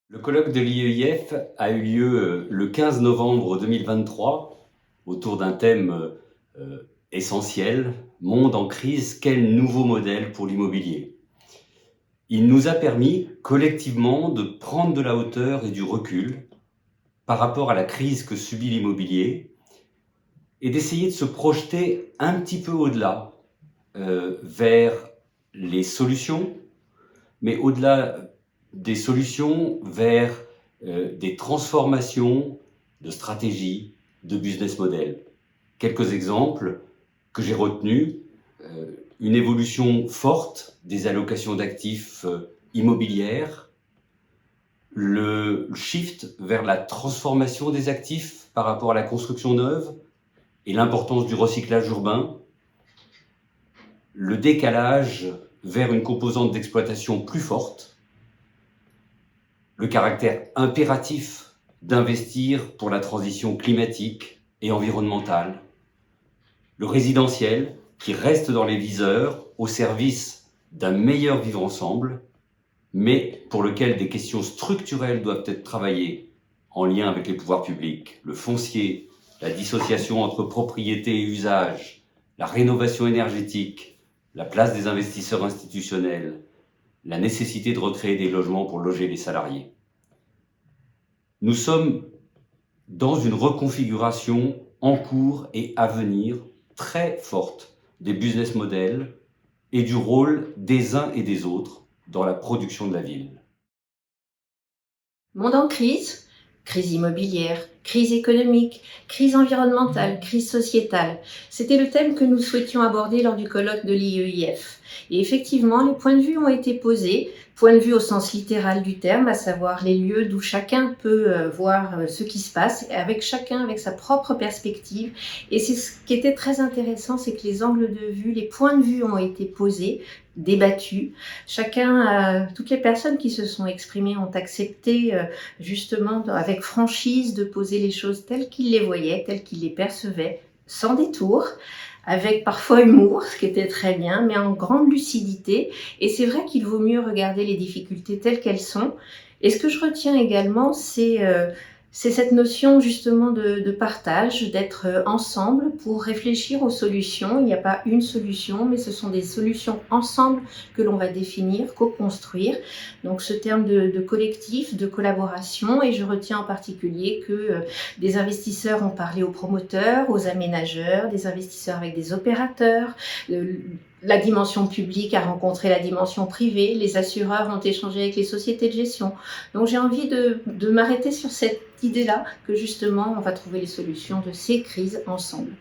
Le colloque de l'IEIF a eu lieu le 15 novembre 2023 autour d'un thème essentiel, monde en crise, quel nouveau modèle pour l'immobilier? Il nous a permis collectivement de prendre de la hauteur et du recul par rapport à la crise que subit l'immobilier et d'essayer de se projeter un petit peu au-delà, vers les solutions, mais au-delà des solutions vers des transformations de stratégie, de business model. Quelques exemples que j'ai retenus, une évolution forte des allocations d'actifs immobilières, le shift vers la transformation des actifs par rapport à la construction neuve et l'importance du recyclage urbain, le décalage vers une composante d'exploitation plus forte, le caractère impératif d'investir pour la transition climatique et environnementale, le résidentiel qui reste dans les viseurs au service d'un meilleur vivre ensemble, mais pour lequel des questions structurelles doivent être travaillées en lien avec les pouvoirs publics, le foncier, la dissociation entre propriété et usage, la rénovation énergétique, la place des investisseurs institutionnels, la nécessité de recréer des logements pour loger les salariés. Nous sommes dans une reconfiguration en cours et à venir très forte des business models et du rôle des uns et des autres dans la production de la ville. Monde en crise, crise immobilière, crise économique, crise environnementale, crise sociétale. C'était le thème que nous souhaitions aborder lors du colloque de l'IEIF. Et effectivement, les points de vue ont été posés, points de vue au sens littéral du terme, à savoir les lieux d'où chacun peut voir ce qui se passe, avec chacun avec sa propre perspective. Et c'est ce qui était très intéressant, c'est que les angles de vue, les points de vue ont été posés, débattus. Toutes les personnes qui se sont exprimées ont accepté justement avec franchise de poser les choses telles qu'ils les voyaient, telles qu'ils les percevaient, sans détour, avec parfois humour, ce qui était très bien, mais en grande lucidité. Et c'est vrai qu'il vaut mieux regarder les difficultés telles qu'elles sont. Et ce que je retiens également, c'est cette notion justement de partage, d'être ensemble pour réfléchir aux solutions. Il n'y a pas une solution, mais ce sont des solutions ensemble que l'on va définir, co-construire. Donc ce terme de collectif, de collaboration, et je retiens en particulier que des investisseurs ont parlé aux promoteurs, aux aménageurs, des investisseurs avec des opérateurs, la dimension publique a rencontré la dimension privée, les assureurs ont échangé avec les sociétés de gestion. Donc j'ai envie de m'arrêter sur cette idée-là, que justement on va trouver les solutions de ces crises ensemble.